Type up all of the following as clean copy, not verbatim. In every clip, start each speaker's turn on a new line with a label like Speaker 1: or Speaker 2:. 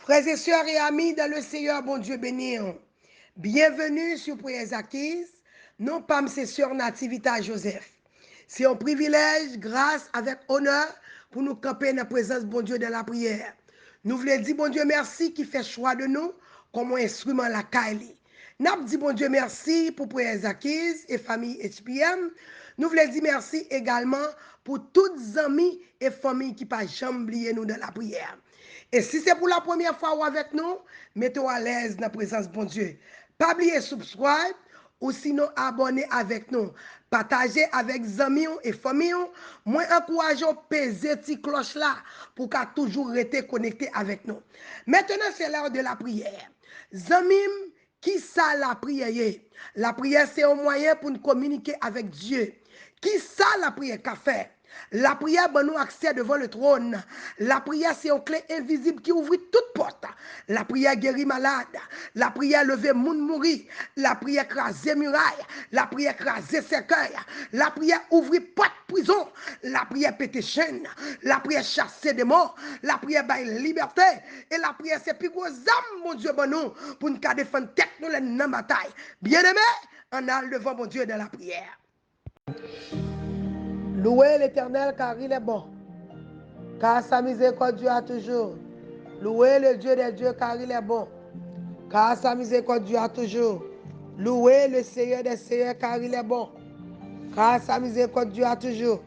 Speaker 1: Frères et sœurs et amis dans le Seigneur, bon Dieu béni. Bienvenue sur Prières Acquises. Non pas mes sœurs Nativita Joseph. C'est un privilège, grâce, avec honneur, pour nous camper dans la présence bon Dieu dans la prière. Nous voulons dire bon Dieu merci qui fait choix de nous comme un instrument la Kaili. Nous dit bon Dieu merci pour Prières Acquises et famille HPM. Nous voulons dire merci également pour toutes les amis et familles qui pas jamais oublié nous dans la prière. Et si c'est pour la première fois ou avec nous, mettez-vous à l'aise dans la présence de bon Dieu. Pas oublier subscribe ou sinon abonner avec nous. Partagez avec amis et familles. Moi, encourageons peser cette cloche là pour qu'à toujours rester connecté avec nous. Maintenant, c'est l'heure de la prière. Zamim, qui ça la prière? La prière, c'est un moyen pour nous communiquer avec Dieu. Qui ça la prière qu'a fait? La prière donne nous accès devant le trône. La prière, c'est une clé invisible qui ouvre toute porte. La prière guérit malade. La prière lever moun mourir. La prière craser muraille. La prière craser cercueil. La prière ouvrir porte prison. La prière péter chaîne. La prière chasser des morts. La prière bailler liberté. Et la prière, c'est plus gros âme, mon Dieu, bon nous, pour nous défendre tête nous dans la bataille. Bien-aimé, on a devant mon Dieu dans la prière. Louez l'Éternel car il est bon, car sa miséricorde dure toujours. Louez le Dieu des dieux car il est bon, car sa miséricorde dure toujours. Louez le Seigneur des seigneurs car il est bon, car sa miséricorde dure toujours.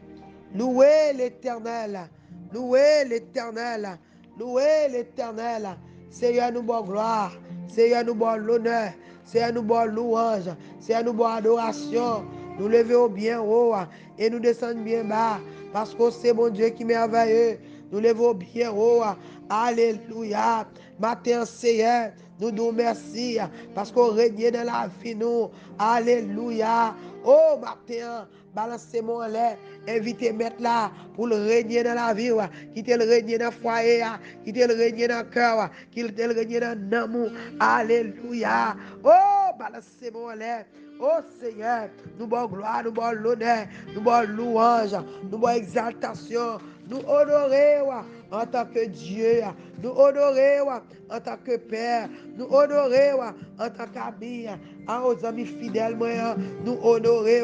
Speaker 1: Louez l'Éternel, louez l'Éternel, louez l'Éternel. Seigneur nous bon gloire, Seigneur nous bon l'honneur, Seigneur nous bon louange, Seigneur nous bon adoration. Nous levons bien haut et nous descendons bien bas parce que c'est mon Dieu qui est merveilleux. Nous levons bien haut. Alléluia. Matin, Seigneur, nous nous merci parce qu'on règne dans la vie nous. Alléluia. Oh, matin, balancez-moi l'air. Invitez mettre là pour le régner dans la vie. Quittez le régner dans le foyer. Quittez le régner dans le cœur. Quittez le régner dans l'amour. Alléluia. Oh, balancez-moi l'air. Oh Seigneur, nous bon gloire, nous bon l'honneur, nous bon louange, nous bon exaltation, nous honorer en tant que Dieu, nous honorer en tant que Père, nous honorer en tant qu'ami, aux amis fidèles, nous honorer,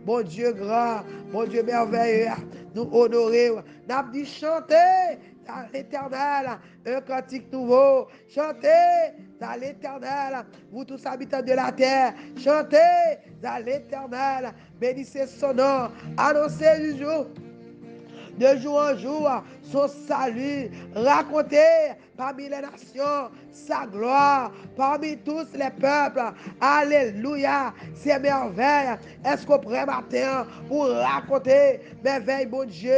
Speaker 1: bon Dieu grand, bon Dieu merveilleux, nous honorer, nous avons dit chanter à l'Éternel un cantique nouveau, chantez à l'Éternel, vous tous habitants de la terre, chantez à l'Éternel, bénissez son nom, annoncez du jour, de jour en jour, son salut, racontez parmi les nations sa gloire, parmi tous les peuples. Alléluia, c'est merveille. Est-ce qu'on pourrait matin pour raconter merveille, bon Dieu?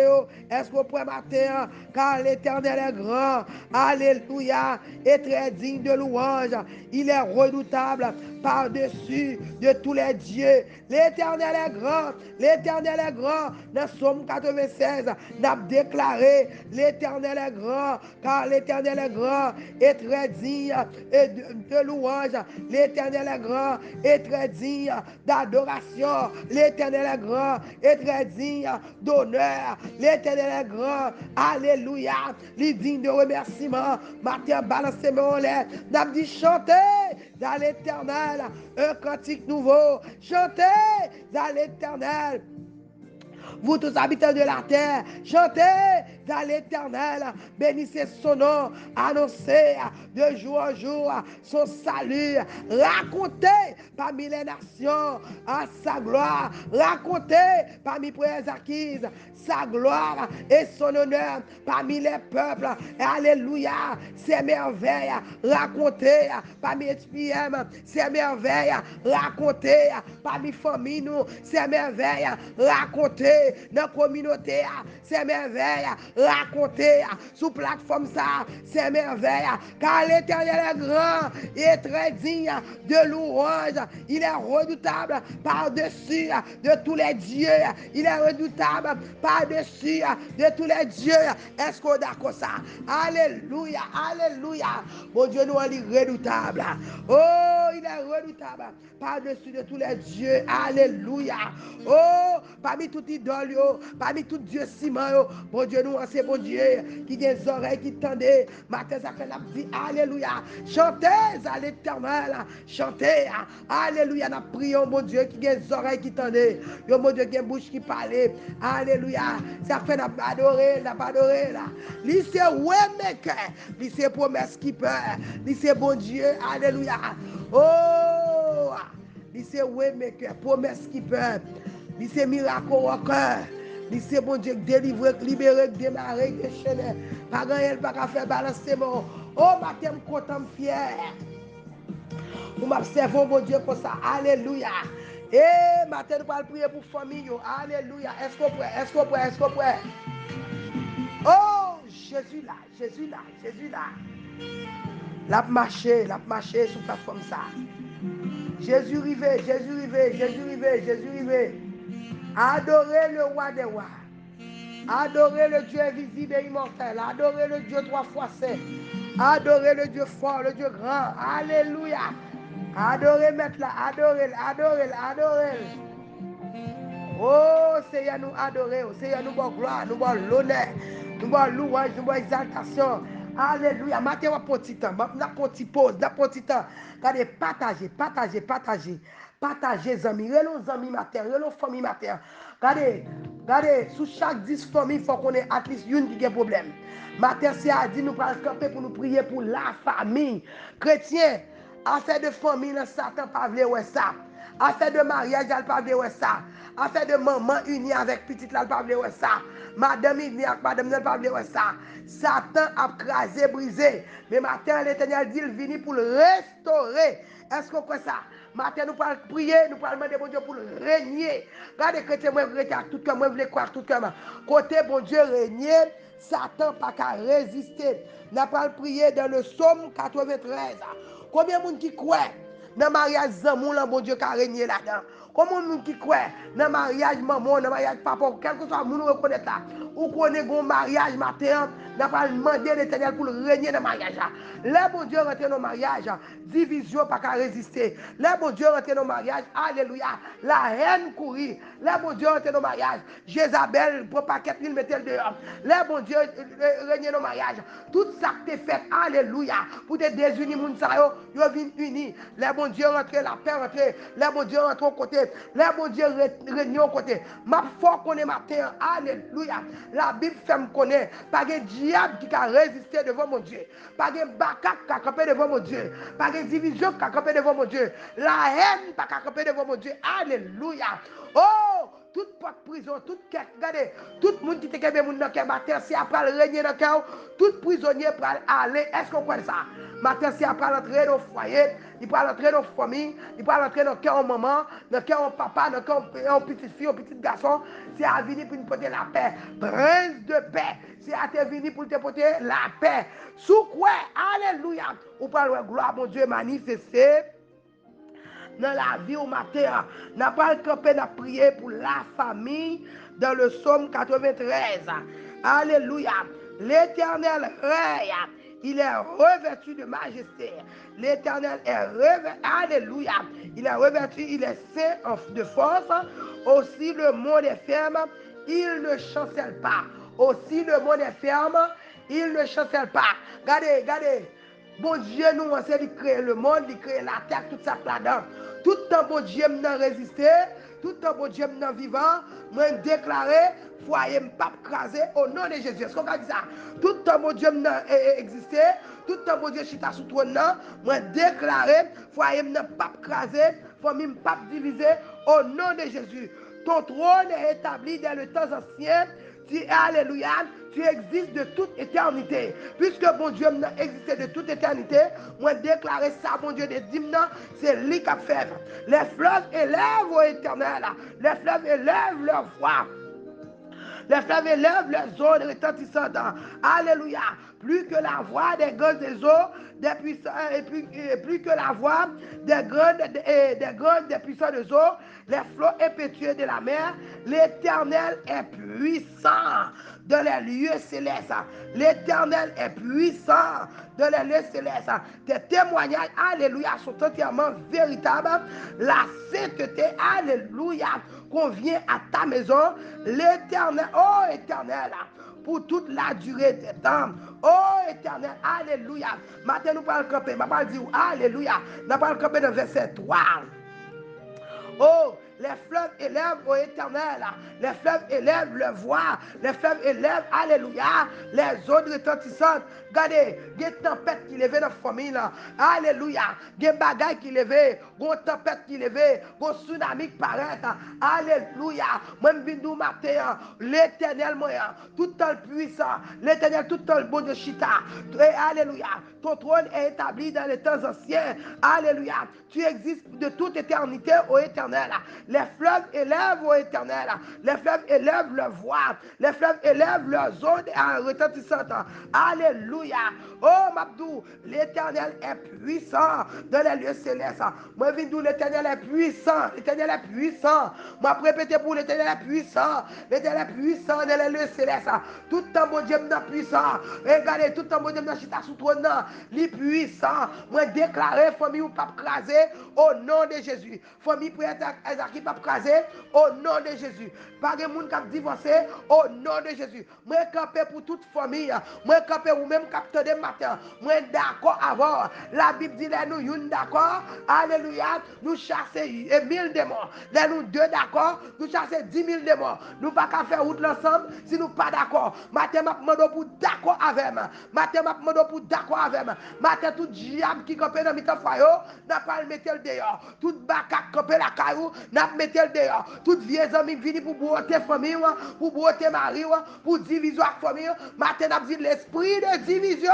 Speaker 1: Est-ce qu'on pourrait matin, car l'Éternel est grand. Alléluia, et très digne de louange. Il est redoutable par-dessus de tous les dieux. L'Éternel est grand, l'Éternel est grand. Dans Somme 96, n'a déclaré l'Éternel est grand, car l'Éternel est grand et très digne de louange. L'Éternel est grand et très digne d'adoration. L'Éternel est grand et très digne d'honneur. L'Éternel est grand, alléluia, il digne de remerciement. Matin, balancez-moi en l'air. N'a dit chanter dans l'Éternel un cantique nouveau. Chantez dans l'Éternel, vous tous habitants de la terre, chantez à l'Éternel, bénissez son nom, annoncez de jour en jour son salut, racontez parmi les nations à sa gloire, racontez parmi les prières acquises sa gloire et son honneur parmi les peuples. Alléluia, ses merveilles, racontez parmi les HPM, ses merveilles, racontez parmi famille nous, ses merveilles, racontez dans la communauté, c'est merveille, raconter sous plateforme ça, c'est merveille, car l'Éternel est grand et très digne de louange, il est redoutable par-dessus de tous les dieux, il est redoutable par-dessus de tous les dieux. Est-ce qu'on est d'accord ça? Alléluia, alléluia, mon Dieu nous est redoutable, oh il est redoutable par-dessus de tous les dieux, alléluia, oh parmi tout idole, parmi tout Dieu ciment, bon Dieu nous c'est bon Dieu, qui a des oreilles qui tendent. Matin, ça fait la vie. Alléluia. Chantez à l'éternel. Chantez. Alléluia. Nous prions, mon Dieu, qui a des oreilles qui tendent. Mon Dieu, qui a une bouche qui parle. Alléluia. Ça fait la adorer, la adorer. Lui, c'est Waymaker. Lui, c'est promesse qui peut. Lui, c'est bon Dieu. Alléluia. Oh. Lui, c'est Waymaker. Promesse qui peut. Lui, c'est miracle worker. Lui, c'est bon Dieu, délivrer, libérer, démarrer, déchaîner. Pas gagner, pas faire balancer mon. Oh, matin, je suis content, fier. Nous m'observons, mon Dieu, comme ça. Alléluia. Et matin, nous allons prier pour la famille. Alléluia. Est-ce qu'on prêt? Est-ce qu'on prêt? Est-ce qu'on prêt? Oh, Jésus là, Jésus là, Jésus là. L'a marché sur la plateforme ça. Jésus rivé, Jésus rivé, Jésus rivé, Jésus rivé. Adorez le roi des rois. Adorez le Dieu invisible et immortel. Adorez le Dieu 3 fois saint. Adorez le Dieu fort, le Dieu grand. Alléluia. Adorez maître là. Adorez, adorez, adorez. Oh, Seigneur, nous adorer. Seigneur, nous bon gloire, nous bon l'honneur, nous bon louange, nous bon exaltation. Alléluia. Maintenant, on a un petit temps. On a un petit pause, on a un petit temps. Regardez, partagez, partagez, partagez. Partagez, amis. Relons amis matin, relons famille matin. Regardez, regardez, sous chaque 10 familles, il faut qu'on ait at least une qui a un problème. Matin, c'est à dire, nous allons camper pour nous prier pour la famille. Chrétien, affaire de famille, Satan pas voulu ça. Affaire de mariage, elle pas voulu ça. Affaire de maman unie avec petite, elle pas voulu ça. Madame unie avec madame, elle pas voulu ça. Satan a crasé, brisé. Mais matin, l'Éternel dit, il vient pour le restaurer. Est-ce qu'on croit ça? Matin, nous allons prier, nous allons demander bon Dieu pour le régner. Regardez, chrétien, moi, je veux tout cœur, moi, je veux croire tout cœur. Côté bon Dieu régner, Satan pas qu'à résister. Nous allons prier dans le psaume 93. Combien de monde qui croit dans le mariage Zamou, bon Dieu qui a régné là-dedans? Combien de monde qui croit dans le mariage maman, dans le mariage papa, quel que soit le monde reconnaît là? Ou connaît un mariage matin, n'a pas demandé l'Éternel pour régner dans le mariage. Là, bon Dieu rentre dans le mariage, division pas qu'à résister. Là, bon Dieu rentre dans le mariage, alléluia, la haine courir. Là, bon Dieu rentre dans le mariage, Jézabel, pour paquet, il mettait le dehors. Là, bon Dieu régner dans le mariage. Tout ça que tu fait, alléluia, pour te désunir, moun sa yo, yo vin unis. Là, bon Dieu rentre, la paix rentre. Là, bon Dieu rentre au côté. Là, bon Dieu régner au côté. Ma foi qu'on est matin, alléluia. La Bible fait me connaître. Pas de diable qui a résisté devant mon Dieu. Pas de bacaque qui a campé devant mon Dieu. Pas de division qui a campé devant mon Dieu. La haine qui a campé devant mon Dieu. Alléluia. Oh! Toute porte prison, toute quête, regardez, tout le monde qui te kebe moun dans le matin, si après le régner dans le cœur, tout prisonnier pour aller, est-ce qu'on connaît ça? Matin, si après l'entrée dans le foyer, il peut entrer dans la famille, il peut entrer dans le cœur de maman, dans le cœur de papa, dans le cœur de petite fille, de petit garçon, c'est à venir pour nous porter la paix. Prince de paix, c'est à te venir pour te porter la paix. Sous quoi? Alléluia. Ou parle de gloire, mon Dieu, manifesté dans la vie au matin. N'a pas le campé, n'a prié pour la famille dans le psaume 93. Alléluia. L'Éternel règne. Il est revêtu de majesté. L'Éternel est revêtu. Alléluia. Il est revêtu, il est saint de force. Aussi le monde est ferme. Il ne chancelle pas. Aussi le monde est ferme. Il ne chancelle pas. Regardez, regardez. Bon Dieu nous enseigne de créer le monde, de créer la terre, tout ça là-dedans. Tout le temps, bon Dieu m'a résisté. Tout le temps, bon Dieu m'a vivant. Moi, déclaré, foyer m'a pas crasé au nom de Jésus. Est-ce qu'on a dit ça? Tout le temps, bon Dieu m'a existé. Tout le temps, bon Dieu chita sous trône. Moi, déclaré, foyer m'a pas crasé. Famille m'a pas divisé au nom de Jésus. Ton trône est établi dans le temps ancien. Alléluia, tu existes de toute éternité. Puisque bon Dieu n'a existé de toute éternité, moi déclarer ça, bon Dieu, des dîmes, c'est lui qui a fait. Les fleuves élèvent au éternel. Les fleuves élèvent leur voix. Les fleuves élèvent leurs eaux retentissantes. Alléluia. Plus que la voix des grandes des eaux, des puissants, et plus que la voix des grandes, des puissants des eaux, les flots impétueux de la mer, l'Éternel est puissant dans les lieux célestes. L'Éternel est puissant dans les lieux célestes. Tes témoignages, alléluia, sont entièrement véritables. La sainteté, alléluia, convient à ta maison, l'Éternel, oh Éternel, pour toute la durée des temps. Oh Éternel, alléluia. Maintenant, nous parlons camper. Je vais dire alléluia. Nous parlons camper dans verset 3. Oh, les fleuves élèvent au Éternel. Les fleuves élèvent le voix. Les fleuves élèvent, alléluia, les eaux retentissantes. Regardez, il y a une tempête qui levait dans la famille. Alléluia. Il y a une bagaille qui levait. Il y a une tempête qui levait. Il y a un tsunami qui paraît. Alléluia. Moi, je viens matin. L'Éternel, tout le temps puissant. L'Éternel, tout le temps le bon de Chita. Alléluia. Ton trône est établi dans les temps anciens. Alléluia. Tu existes de toute éternité au Éternel. Les fleuves élèvent au Éternel. Les fleuves élèvent leur voix. Les fleuves élèvent leurs ondes retentissantes. Alléluia. Oh, Mabdou, l'Éternel est puissant dans les lieux célestes. Moi, je dis l'Éternel est puissant. L'Éternel est puissant. Moi, répétez pour l'Éternel est puissant. L'Éternel est puissant dans les lieux célestes. Tout le temps, mon Dieu, est puissant. Regardez, tout le temps, mon Dieu, chita sous trône. Il est puissant. Moi, déclarer, famille ou pas craser au nom de Jésus. Famille pour être qui pas craser au nom de Jésus. Pas de monde qui a divorcé au nom de Jésus. Moi, campé pour toute famille. Moi, campé ou même capteur de matin. Moi, d'accord avant. La Bible dit, nous, d'accord. Alléluia. Nous chasser 1000 démons. Nous deux d'accord. Nous chasser 10 000 démons. Nous pas qu'à faire route ensemble si nous pas d'accord. Matin, m'a demandé pour d'accord avec moi. Matin, m'a demandé pour d'accord avec moi. Matin, tout diable qui campé dans mi-temps foyer, n'a pas le mettre le dehors. Tout bacac campé la caillou, n'a pas mettre le dehors. Tout vieux amis viennent pour broter famille, pour broter mari, pour diviser la famille. Matin, n'a dit l'esprit de division.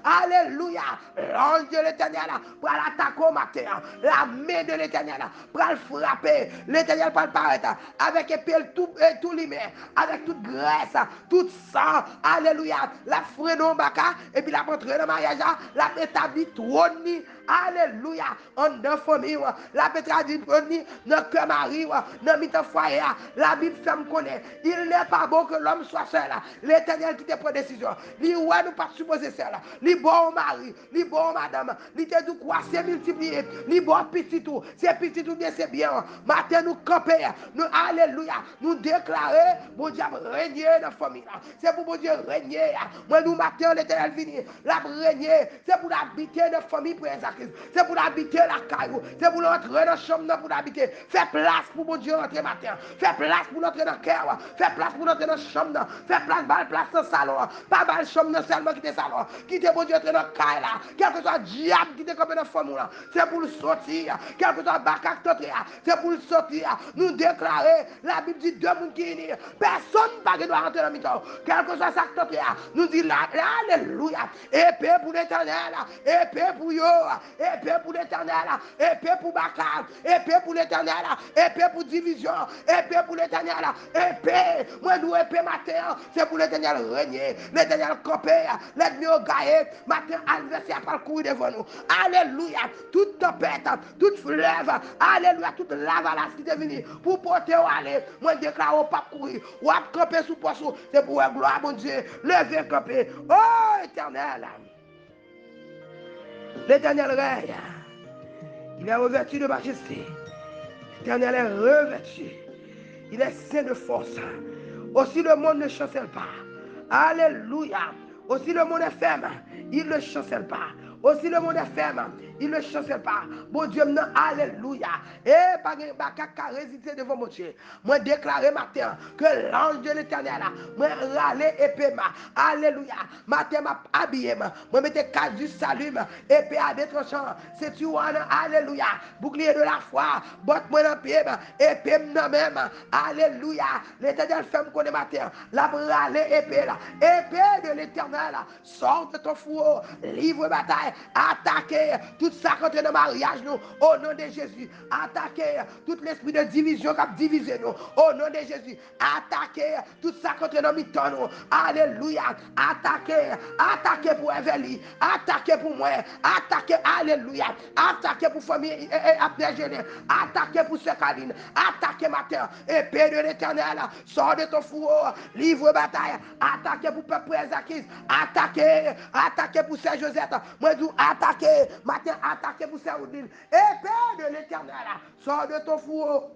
Speaker 1: Alléluia. L'ange de l'Éternel pour l'attaquer au matin. La main de l'Éternel pour le frapper. L'Éternel pour le paraître avec épée tout limé, avec toute graisse, tout sang. Alléluia. La freine baka et puis la rentre dans le mariage, la établi trône. Alléluia. En deux familles, la établi trône dans le cœur mari, dans le foyer. La Bible fait me connaître. Il n'est pas bon que l'homme soit seul. L'Éternel qui te prend décision. Lui, ouais, nous pas supposé seul. Lui, bon mari, lui, bon madame. Lui, te dit quoi, c'est multiplié. Lui, bon petit tout. C'est petit tout bien, c'est bien. Matin, nous camper. Nous, alléluia. Nous déclarer, bon Dieu, régner dans la famille. C'est pour bon Dieu régner. Moi, nous, matin, l'Éternel vini. La régner. C'est pour habiter dans la famille pour les acquis. C'est pour habiter la caillou. C'est pour entrer dans la chambre pour habiter. Fais place pour bon Dieu rentrer matin. Fais place pour entrer dans le cœur. Fais place pour entrer dans la chambre. Fais place dans le salon. Pas dans la chambre seulement qui est salon. Qui te bon Dieu entrer dans le caille là. Quel que soit le diable qui te comme dans la famille là. C'est pour le sortir. Quel que soit le bacac c'est pour le sortir. Nous déclarer. La Bible dit deux mondes qui unis. Personne ne doit rentrer dans le mi-temps. Quel que soit ça nous dit là. Alléluia. Épée pour l'Éternel. Épée pour yo. Épée pour l'Éternel. Épée pour bacac. Épée pour l'Éternel. Épée pour division. Épée pour l'Éternel. Épée. Moi, nous épée matin. C'est pour l'Éternel régner. L'Éternel camper. L'ennemi au gaillé. Matin, adversaire par le courir devant nous. Alléluia. Toute tempête. Toute fleuve. Alléluia. Toute lavalas qui est venue. Pour porter au aller. Moi, déclare au pape courir. Ou à camper sous poisson. C'est pour la gloire, mon Dieu. Levez camper. Oh, Éternel. L'Éternel règne. Il est revêtu de majesté. L'Éternel est revêtu. Il est saint de force. Aussi le monde ne chancelle pas. Alléluia. Aussi le monde est ferme. Il ne chancelle pas. Aussi le monde est ferme. Il ne chancelle pas. Bon Dieu, non, alléluia. Et pas qu'à résister devant mon Dieu. Moi, déclarer matin que l'ange de l'Éternel, moi, râler épée, alléluia. Matin, m'a habillé, moi, mettez casse du salut, épée à des tranchants. C'est tu, alléluia. Bouclier de la foi, botte moi dans pied, épée non même, alléluia. L'Éternel fait me connaître matin. La râler épée, là. Épée de l'Éternel, sors de ton four, livre bataille, attaquez tout ça contre le mariage, nous, au nom de Jésus. Attaquez tout l'esprit de division qui a divisé nous, au nom de Jésus. Attaquez tout ça contre nos mitons, nous. Alléluia. Attaquez pour Evely. Attaquez pour moi. Attaquez, alléluia. Attaquez pour famille Abdégéné. Attaquez pour Sekaline. Attaquez matin. Épée de l'Éternel. Sors de ton four. Livre bataille. Attaquez pour peuple Ezakis. Attaquez pour Saint Joseph. Moi, je dis attaquez. Matin, attaquez pour Saint Odile. Épée de l'Éternel. Sors de ton four.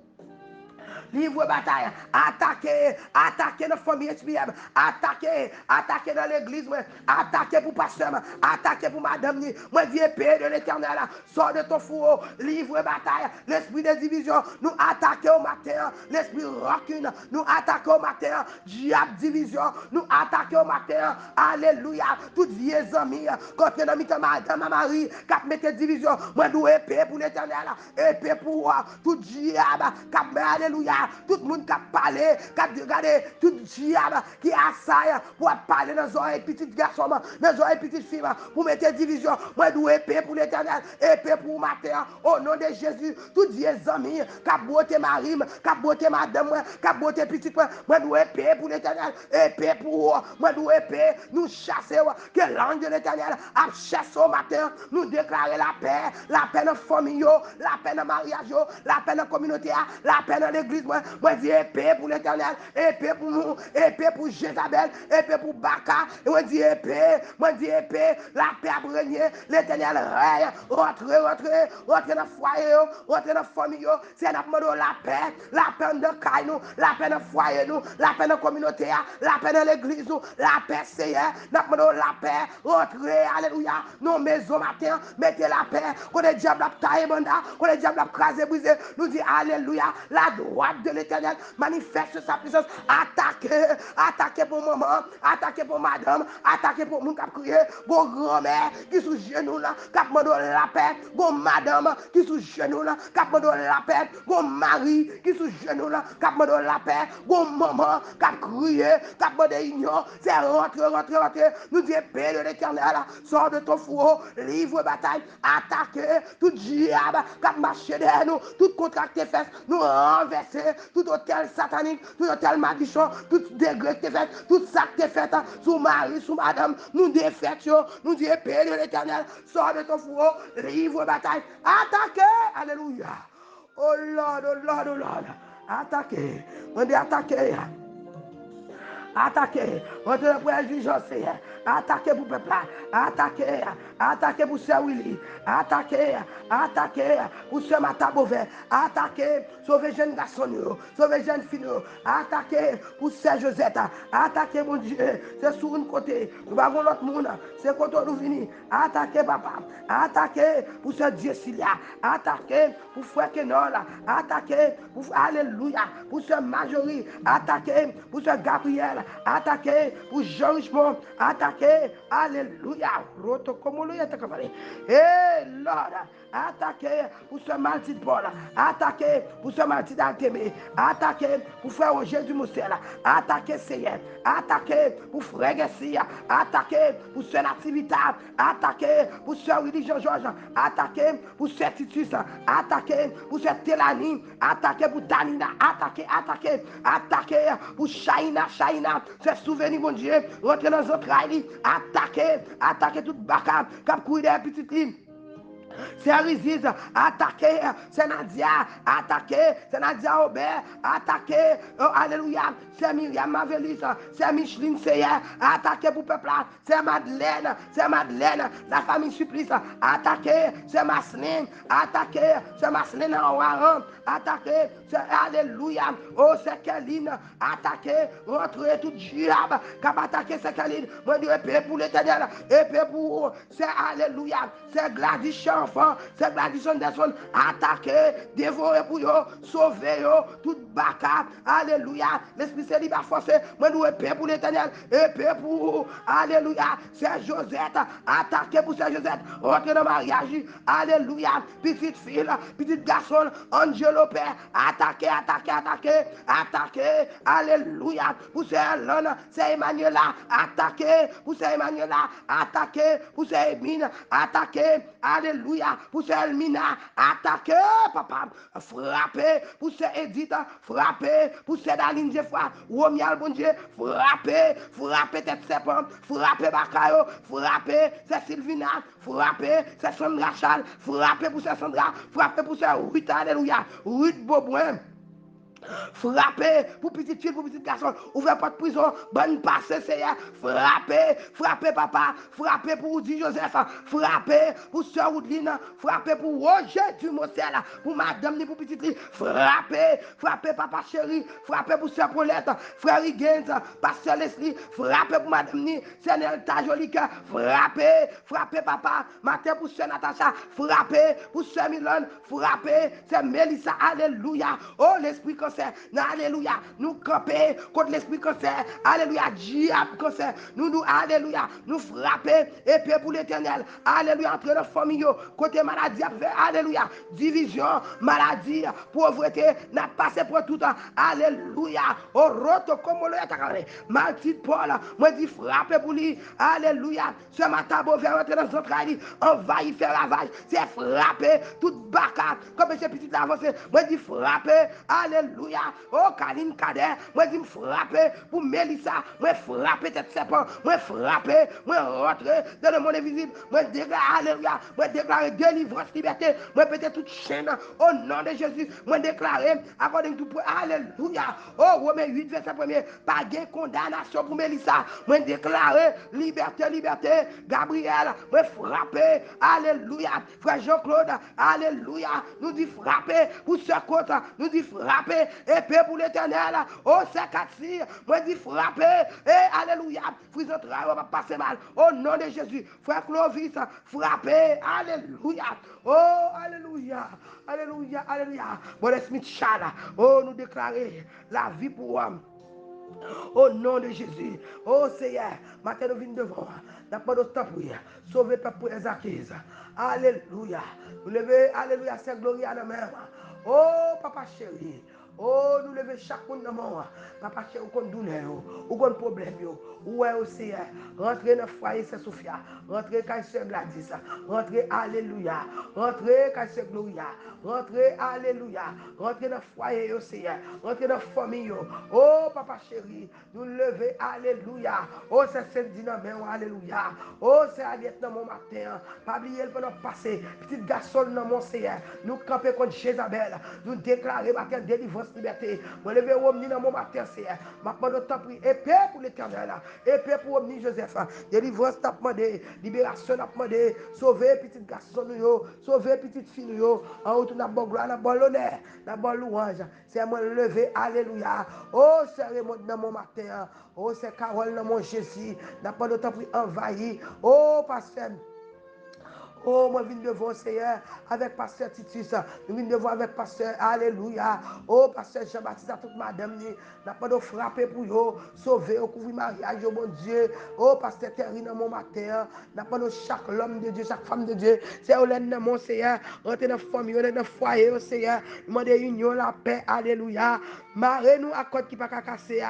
Speaker 1: livre bataille, attaquer notre famille SPM, attaquer dans l'église, attaquer pour pasteur, attaquer pour madame, moi dis épée de l'éternel, sors de ton four, livre bataille, l'esprit de division, nous attaquer au matin, l'esprit rancune, nous attaquer au matin, diable division, nous attaquer au matin, alléluia, toutes vieilles amies, quand tu es dans ma Marie, qui mette division, moi nous épée pour l'éternel, épée pour tout diable, alléluia, tout le monde qui a parlé, qui a regardé, tout diable qui assaille pour parler dans les oreilles petits garçons, dans les oreilles petites filles, pour mettre division, moi nous épée pour l'éternel, épée pour matin, au nom de Jésus, tout vieilles amies, qui a beauté Marie, qui a beauté madame, qui a beauté petite, moi nous épée pour l'éternel, épée pour moi nous épée, nous chasser, que l'ange de l'éternel a chassé au matin, nous déclarer la paix dans la famille, la paix dans le mariage, la paix dans la communauté, la paix dans l'église, moi dis épée pour l'éternel, épée pour nous, épée pour Jézabel, épée pour Baka, et moi dis épée, la paix a régné, l'éternel règne, rentrez dans le foyer, rentrez dans la famille, c'est la paix dans Kaino, la paix dans le foyer, la paix dans la communauté, la paix dans l'église, la paix Seigneur, la paix, rentrez, alléluia, nos maisons matin, mettez la paix, qu'on est diable à taille banda, qu'on est diable à craser, briser, nous dit alléluia, la droite de l'éternel manifeste sa puissance, attaquez pour maman, attaquez pour madame, attaquez pour mon cap crier, bon grand-mère qui sous genou là, cap demande la paix, bon madame qui sous genou là, cap demande la paix, bon mari qui sous genou là, cap demande la paix, bon maman cap crier, cap demande union, c'est rentrer, nous dit paix de l'éternel, sors de ton four, livre bataille, attaquez tout diable, cap marcher derrière nous, tout contracté fesses, nous renverser, tout hôtel satanique, tout hôtel magician, tout degré que t'es fait, tout ça que t'es fait, sous mari, sous madame, nous défections, nous dit paix de l'éternel, sors de ton four, livre bataille, attaquez, alléluia. Oh Lord, oh Lord, oh Lord, attaquez, on dit attaquez. Attaquez, entre le point de attaquez pour le peuple, attaquez pour Sœur Willy, attaquez pour Sœur Matabové, attaquez, sauvez jeune garçon, sauvez jeune fille, attaquez pour Sœur Josette, attaquez mon Dieu, c'est sur un côté, nous avons l'autre monde, c'est quand nous venons, attaquez papa, attaquez pour Sœur Jessilia, attaquez pour Frère Kenol, attaquez pour Alléluia, pour Sœur Marjorie, attaquez pour Sœur Gabriel, attaquez pour Jean Richemont, attaquez, alléluia, hey Lord, attaquez pour ce Martin Paul, attaquez pour ce Martin Altemé, attaquez pour frère Roger du Moussel, attaquez Seigneur, attaquez pour frère Gessia, attaquez pour ce Nativita, attaquez pour ce Willy Jean-Georges, attaquez pour ce Titus, attaquez pour ce Telani, attaquez pour Danina, attaquez pour Shaina, c'est souvenir mon Dieu, rentrez dans notre rail, attaquez toute baka, cap courir des petites lignes. C'est Arizis, attaquez, c'est Nadia, attaquez, c'est Nadia Aubert, attaquez, oh, alléluia, c'est Myriam Mavelis, c'est Micheline Seye, attaquez pour peuple, c'est Madeleine, la famille Supplice, attaquez, c'est Masseline, attaquez, c'est Masseline en Warren, attaquez, c'est alléluia, oh, c'est Kéline, attaquez, rentrez tout diable, cap attaquer c'est Kéline, moi Dieu épée pour l'éternel, épée pour, c'est alléluia, c'est Gladys enfant, c'est Gladys Anderson, attaquer, dévorer pour eux, sauver eux, tout baka, alléluia, l'esprit c'est libre à forcer, moi nous épée pour l'éternel, épée pour, alléluia, c'est Josette, attaquer pour c'est Josette, rentrer dans le mariage, alléluia, petite fille, petit garçon, Angelo Père, attaquer, alléluia, pour c'est Hélène, c'est Emmanuela, attaquer, pour c'est Emmanuela, attaquer, pour c'est Emine, attaquer, alléluia, pour c'est Elmina, attaquer, papa, frapper, pour c'est Edith, frapper, pour c'est Daline Jeffra, Romial, bon Dieu, frapper tête serpent, frapper Bakayo, frapper, c'est Sylvina, frapper, c'est Sandra Chal, frapper pour c'est Sandra, frapper pour c'est Ruth, alléluia, Ruth Beauboin. Frappez pour petite fille, pour petit garçon. Ouvrez pas de prison. Bonne passe, Seigneur. Frappez, frappez, papa. Frappez pour Udi Joseph. Frappez pour Sœur Woodline. Frappez pour Roger Dumosel. Pour Madame ni pour petite fille. Frappez, frappez, papa chéri. Frappez pour Sœur Paulette. Frère Higgins. Pasteur Leslie. Frappez pour Madame ni. Seigneur Tajolika. Frappez, frappez, papa. Matin pour Sœur Natacha. Frappez pour Sœur Milone. Frappez, c'est Mélissa. Alléluia. Oh, l'esprit cancer. Alléluia. Nous camper contre l'esprit cancer. Alléluia. Diable cancer. Nous, alléluia. Nous frapper. Épée pour l'éternel. Alléluia. Entre nos familles. Côté maladie. Alléluia. Division. Maladie. Pauvreté. N'a passé pour tout. Alléluia. Oh, roto comme le yatagare. Maladie Paul. Moi, dis frapper pour lui. Alléluia. Ce matin, beau vers rentrer dans son travail. Envahir, faire ravage. C'est frapper. Toute baka. Comme j'ai petit avancé. Moi, dis frapper. Alléluia. Oh, Kaline Kader. Moi, dis frapper pour Mélissa. Moi, frapper tête serpent. Moi, frapper. Moi, rentrer dans le monde invisible. Moi, déclare, alléluia. Moi, déclarer délivrance, liberté. Moi, péter toute chaîne. Au nom de Jésus. Moi, déclarer, according to alléluia. Oh, Romains 8, verset 1er. Pas de condamnation pour Mélissa. Moi, déclarer liberté, liberté. Gabriel, moi, frapper. Alléluia. Frère Jean-Claude, alléluia. Nous dit frapper pour ce côté. Nous dit frapper. Épée pour l'éternel. Oh, c'est Katsi. Moi, dit frapper. Et alléluia. Frère travail, on va passer mal. Au nom de Jésus. Frère Clovis, frapper. Alléluia. Oh, alléluia. Alléluia. Alléluia. Bon, Smith Chala. Oh, nous déclarer la vie pour l'homme. Au nom de Jésus. Oh Seigneur, matin nous venons devant. N'a pas de temps pour sauver peuple pour les acquises. Alléluia. Nous lever, alléluia, c'est gloire à la main. Oh papa chéri. Oh, nous levons chaque monde dans le monde. Papa chéri, ou qu'on douleur, ou qu'on problème, ou est aussi, rentrez dans le foyer, c'est Sophia. Rentrez quand c'est Gladys. Rentrez, alléluia. Rentrez quand c'est Gloria. Rentrez, alléluia. Rentrez dans le foyer, Seigneur. Rentrez dans la famille. Oh, papa chéri, nous levons, alléluia. Oh, c'est samedi dans main, alléluia. Oh, c'est Aliette dans mon matin. Pas oublier le pendant passé. Petit garçon dans mon Seigneur. Nous camper contre Jézabel. Nous déclarer matin délivrance, liberté. Moi, lever Omni dans mon matin, Seigneur. Ma pendant temps pris. Épée pour l'éternel. Épée pour Omni Joseph. Délivrance, t'as demandé. Libération, t'as demandé. Sauver petit garçon, sauver petite fille, en haut, n'a pas gloire, n'a pas l'honneur, n'a pas louange. C'est moi lever, alléluia. Oh, c'est Raymond dans mon matin. Oh, c'est Carole dans mon Jésus. N'a pas de temps pour envahir. Oh, pasteur. Oh, moi, je viens devant, Seigneur, avec pasteur Titus. Je viens devant avec pasteur, alléluia. Oh, pasteur Jean-Baptiste, à toute madame, n'a pas de frapper pour eux, sauver, couvrir mariage, oh mon Dieu. Oh, pasteur Terry, dans mon matin, n'a pas de chaque homme de Dieu, chaque femme de Dieu. C'est au dans mon Seigneur, rentrer dans la famille, dans le foyer, Seigneur. Demandez union, la paix, alléluia. Marre-nous à côté qui pas casser.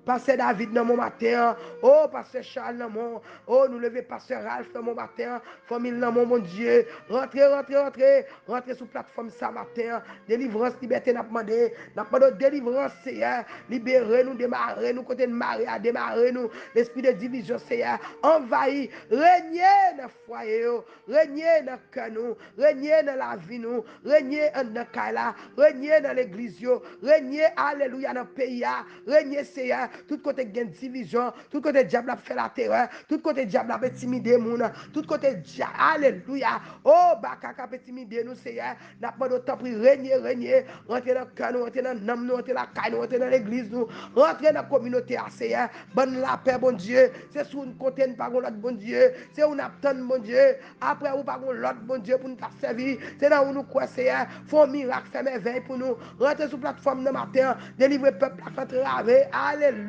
Speaker 1: Pasteur David dans mon matin. Oh, Pasteur Charles dans mon. Oh, nous levons Pasteur Ralph dans mon matin. Famille dans mon Dieu. Rentrez, rentrez, rentrez. Rentrez sur la plateforme ça matin. Délivrance, liberté, n'a pas demandé. N'a pas de délivrance, Seigneur. Libérez-nous, démarrez-nous, côté de Marie, démarrez-nous. L'esprit de division, Seigneur. Envahit. Régnez dans le foyer. Régnez dans le cœur, nous. Régnez dans la vie, nous. Régnez dans le Kaila. Régnez dans l'église. Régnez, alléluia, dans le pays. Régnez, Seigneur. Tout côté gain division, tout côté diable a fait la terreur, tout côté diable a intimider moun, tout côté diable, alléluia. Oh, bakaka intimider nous, Seigneur. N'a pas de temps pour régner, régner, rentrer dans le cœur, rentrer dans l'âme, rentrer dans la caille, rentrer dans l'église, nous, rentrer dans la communauté, Seigneur. Bonne la paix, bon Dieu. C'est sur une côté, nous pas l'autre, bon Dieu. C'est où nous attendons, bon Dieu. Après, nous pas l'autre, bon Dieu, pour nous servir. C'est là où nous croyons, Seigneur. Faut miracle, fait merveille pour nous. Rentrer sur la plateforme de matin, délivrer le peuple à traverser. Alléluia.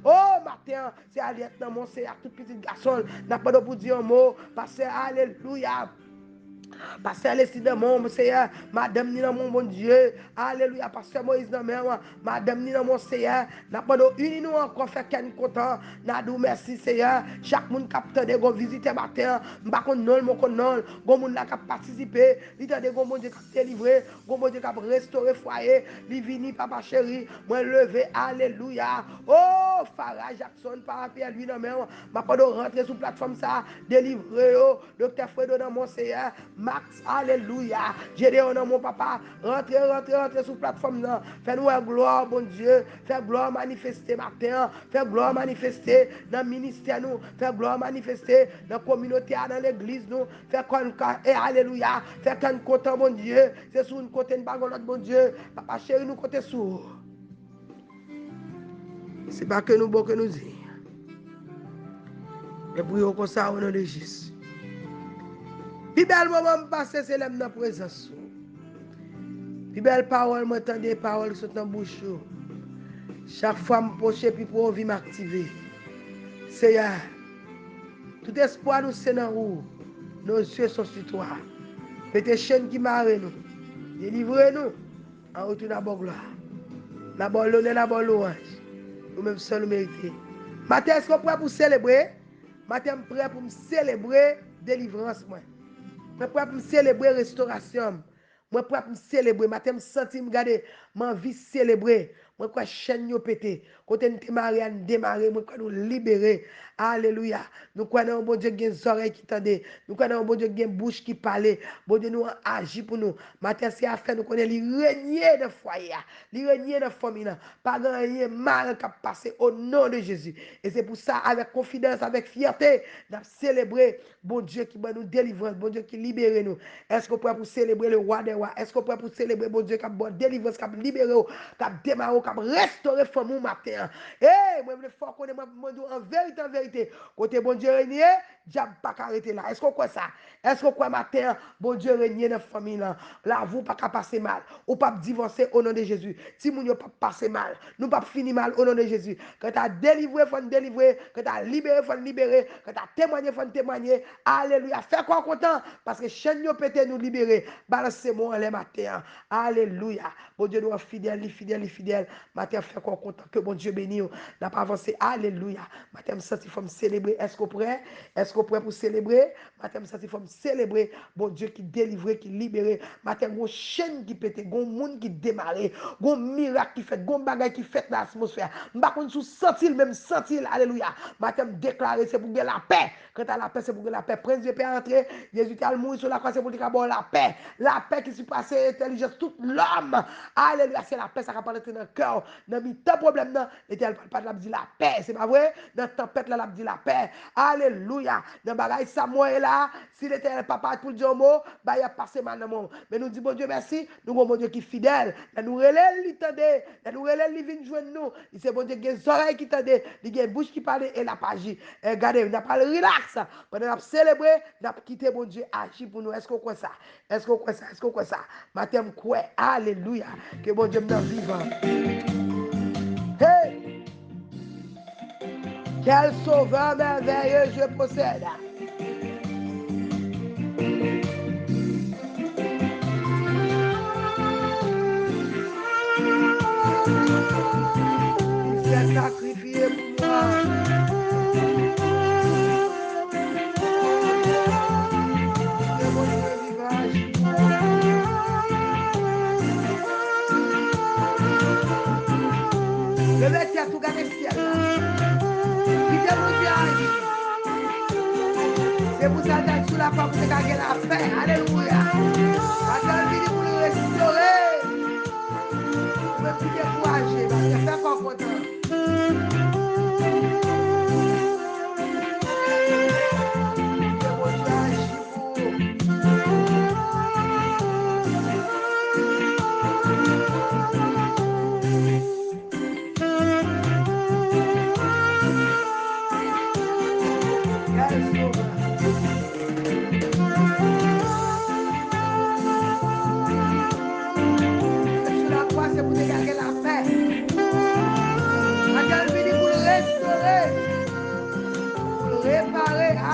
Speaker 1: Oh, matin, c'est Aliette dans mon Seigneur, tout petit garçon, n'a pas de pour dire un mot, parce que alléluia. Pasteur Alessi dans mon Seigneur, Madame ni dans mon bon Dieu, alléluia, Pasteur Moïse dans moi, Madame ni dans mon Seigneur, n'a pas de uni nous encore fait qu'un content, n'a dou merci Seigneur, chaque monde capteur de go visiter matin, m'pa kon non mon kon non, gon monde là qui participer, li tande gon bon Dieu qui délivrer, gon bon Dieu qui restaurer foyer, li vini papa chéri, moi lever alléluia. Oh, Farah Jackson par Pierre lui dans moi, m'a pas de rentrer sur plateforme ça, délivrer docteur Fredo dans mon Seigneur. Max, alléluia. Gédéon, mon papa, rentrez sur la plateforme. Fais-nous gloire, bon Dieu. Fais gloire manifester matin. Fais gloire manifester dans le ministère, nous. Fais gloire manifester dans la communauté, dans l'église, nous. Fais qu'on, alléluia. Fais qu'on content, bon Dieu. C'est sur une côté, une bague, bon Dieu. Papa chéri, nous côté sous. C'est pas que nous, bon que nous disons. Et prions comme ça au nom de Jésus. Puis belle moment passer, c'est l'homme dans la présence. Puis belle parole, m'entendre des paroles qui sont dans la bouche. Chaque fois, je me poche, puis pour envie m'activer. Seigneur, tout espoir nous, c'est dans nous. Nos yeux sont sur toi. Faites chaîne qui marre nous. Délivrez-nous. En retour à la gloire. La bonne l'honneur, la bonne louange. Nous-mêmes seuls nous méritons. Matin, est-ce qu'on est prêt pour célébrer? Matin, je suis prêt pour me célébrer délivrance. Je suis prêt pour me célébrer restauration. Je suis prêt pour me célébrer. Matin, je sens me garder. Ma vie célébrer. Moi, quoi, chaîne yo pété. Quand nous démarrer, moi, quoi, nous libérer. Alléluia. Nous, quoi, un bon Dieu qui a des oreilles qui tendent. Nous, quoi, un bon Dieu qui a une bouche qui parle. Bon Dieu, nous agit pour nous. Matin, c'est à faire, nous connaissons les régner de foyer. Les régner de famille. Pas grand mal qui a passé au nom de Jésus. Et c'est pour ça, avec confidence, avec fierté, nous célébrer bon Dieu qui va nous délivrer. Bon Dieu qui libère nous. Est-ce qu'on peut pour célébrer le roi des rois? Est-ce qu'on peut pour célébrer bon Dieu qui a délivré, qui a libéré, qui a démarré, qui a restauré femme matin. Eh, moi, je faut qu'on ait en vérité. Côté bon Dieu régné, diable pas arrêter là. Est-ce qu'on croit ça? Est-ce qu'on croit matin, bon Dieu régné dans la famille là? Là, vous pas passer mal. Ou pas divorcer au nom de Jésus. Si vous ne pas passer mal, nous pas finir mal au nom de Jésus. Quand tu as délivré, il faut délivrer. Quand tu as libéré, il faut libérer. Quand tu as témoigné, il faut témoigner. Alléluia. Fais quoi content? Parce que chaîne nous pété nous libérer. Balancez-moi les matins. Alléluia. Bon Dieu nous est fidèle, fidèle. Matin, fait quoi content que bon Dieu bénisse. N'a pas avancé. Alléluia. Matin, me sens il faut me célébrer. Est-ce qu'on prêt? Est-ce qu'on prêt pour célébrer? Matin, me sens il faut me célébrer. Bon Dieu qui délivre, qui libère. Matin, une chaîne qui pète, un monde qui démarre, un miracle qui fait, un bagage qui fait dans l'atmosphère. M'pas qu'on sous sentir même sentir. Alléluia. Matin, déclarer c'est pour gagner la paix. Quand tu as la paix, c'est pour gagner la paix. Prince de paix entrer. Jésus a mourir sur la croix, c'est pour dire la paix. La paix qui se passe, intelligence, tout l'homme. Alléluia. C'est la paix, ça va pas entrer dans le cœur. Dans le temps problème, l'éternel parle pas de la dit la paix. C'est pas vrai? Dans la tempête, là, la dit la paix. Alléluia. Dans le bagage, Samuel là, si l'éternel papa pour le dire mot, bah, il a passé mal dans le monde. Mais nous disons, bon Dieu, merci. Nous avons bon Dieu qui est fidèle. Nous relève, il tendait. Nous relève, il vient joindre nous. Il c'est bon Dieu qui a des oreilles qui tendent, il a une bouche qui parle et la page. Regardez, on n'a pas le relax. Pendant qu'on a célébré, on a quitté bon Dieu agir pour nous. Est-ce qu'on croit ça? Est-ce qu'on croit ça? Est-ce qu'on croit ça? Matin, quoi? Alléluia. Que bon Dieu me vivant. Hey! Quel sauveur merveilleux je possède. Il s'est sacrifié pour moi. Que mon Dieu vivage. Le mec qui a tout gagné le ciel là. C'est pour ça que sous la porte, vous avez la paix. Alléluia. Attends, il pour le restaurer. Vous me plus décourager, parce que c'est pas content.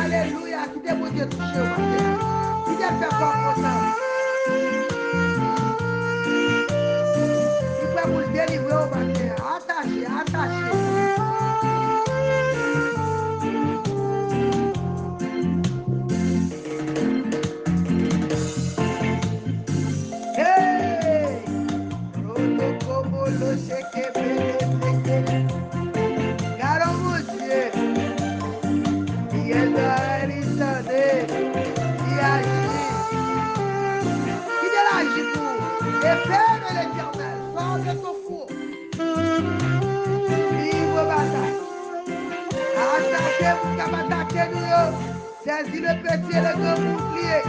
Speaker 1: Alléluia, qui t'a Dieu touché au matin. Qui t'a fait fort content. Qui peut vous le délivrer au matin. Attaché, attaché. Hey! Roto como lo sé que pele. Caro Dieu. Il est dans l'Éternel, il agit. pour qu'on attaque nous. Saisis le petit et le grand bouclier.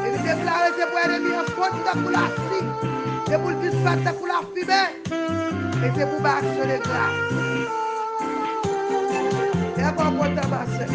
Speaker 1: Et nous déclarons c'est pour l'ennemi en faute pour la scie. C'est pour le dispatcher pour la fumée. Et c'est pour marcher les grâces. Et bon content ma soeur.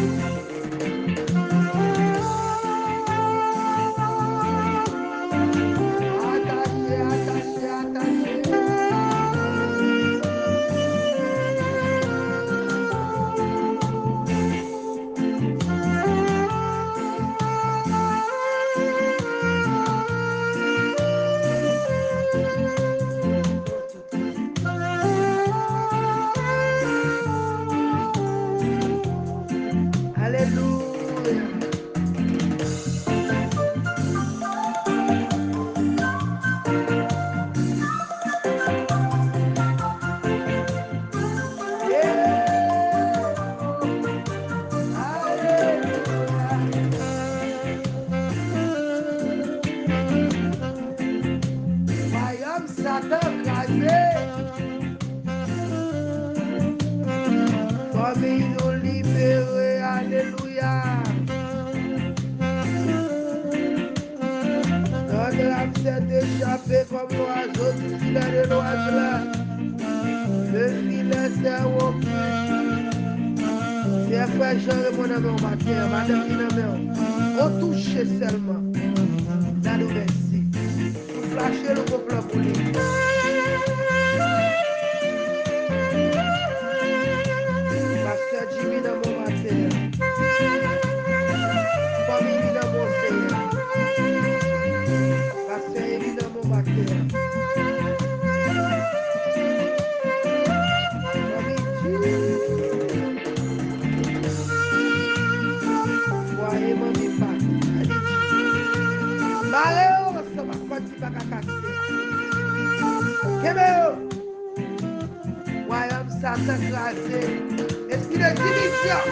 Speaker 1: Famille nous libérée, alléluia. Notre âme s'est échappée comme l'oiseau du filet de l'oiseau. Le filet s'est rompu. C'est frère Jean et mon ami en matière, madame Minamel. On touche seulement. Là nous merci. Nous flasher le peuple pour lui. Pasteur Jimmy dans mon matière. Famille dans mon Seigneur. Pasteur Élie dans mon matière. Voyez mon impact. Maléo, ça va pas du bac à casser. Kébéo. Royaume Satan crasé. Esprit de division.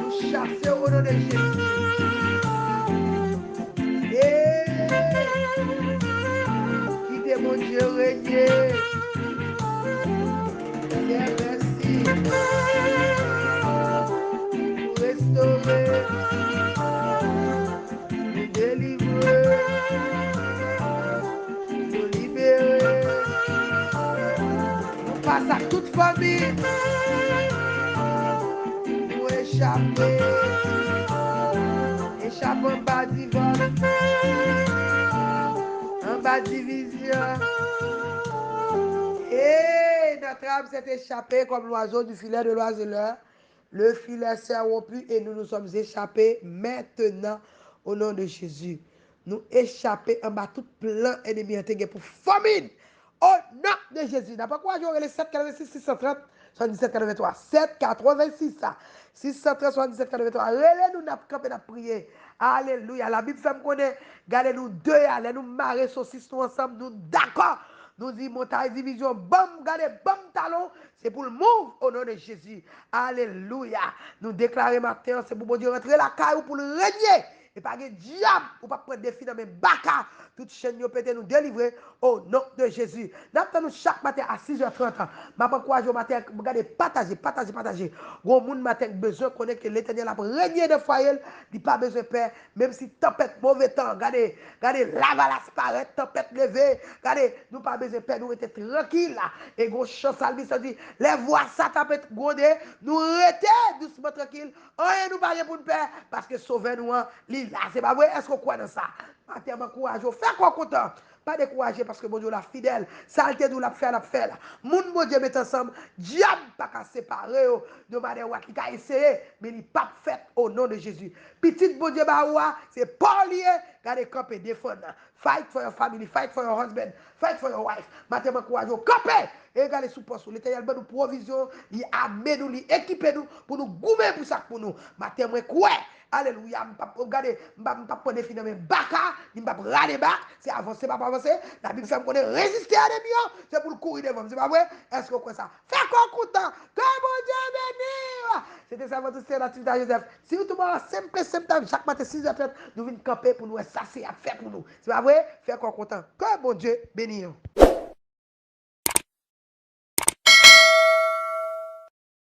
Speaker 1: Nous chasser au nom de Jésus. Et quittez mon Dieu régner. Merci pour restaurer, nous délivrer, nous libérer. Nous passe à toute famille pour échapper en bas divorce, en bas division. Et notre âme s'est échappée comme l'oiseau du filet de l'oiseleur. Le filet s'est rompu et nous nous sommes échappés maintenant au nom de Jésus. Nous échapper en bas tout plan ennemi intégré pour famine. Au nom de Jésus. D'après quoi j'aurai les 786 630 77 83 7 86 630 77 83. Relais-nous n'a campé n'a prié. Alléluia. La Bible fait me connaître. Gardez nous deux allez nous marrer saucisses nous ensemble nous d'accord. Nous disons montagne division bam gardez bam talon c'est pour le move au nom de Jésus. Alléluia. Nous déclarer matin c'est pour bon Dieu rentrer la caille pour le régner. Et pas de diable, ou pas prendre des filles dans mes baka. Toute chaîne nous peut nous délivrer au nom de Jésus. Nous chaque matin à 6h30. Je encourage au matin, regardez, partager. Gros monde matin besoin de connaître que l'Éternel a régné de foyer, il pas besoin de paix, même si tempête, mauvais temps, regardez, la valasse paraît, tempête levée, regardez, nous pas besoin de paix, nous étions tranquilles là. Et gros chant salvi ça dit, les voix ça tapette godé, nous restons doucement tranquilles, rien nous pas pour nous paix, parce que sauver nous, là, c'est pas vrai, est-ce qu'on croit dans ça? Matin, courage, fais quoi content? Pas décourager parce que bon Dieu la fidèle, saleté nous l'a fait là. Moun bon Dieu met ensemble, diable pas qu'à séparer de manière où il a essayé, mais il pas fait au nom de Jésus. Petite bon Dieu baoua, c'est pas lié, gardez camper défendre. Fight for your family, fight for your husband, fight for your wife. Matin courage, camper et regardez sous poste. L'Éternel nous provision, il amène nous, il équipe nous pour nous goumer pour ça pour nous. Matin quoi? Alléluia, regardez, je ne vais pas prendre des filles dans mes baka, je ne vais pas râler bas, c'est avancer, pas avancer. La Bible fait qu'on résister à l'ennemi, c'est pour le courir devant. C'est pas vrai? Est-ce qu'on croit ça? Fais quoi content? Que mon Dieu bénisse! C'était ça votre sœur Nativita Joseph. Si vous tombez simple, chaque matin 6h30, nous venons camper pour nous, ça c'est à faire pour nous. C'est pas vrai? Fais quoi content? Que mon Dieu bénisse.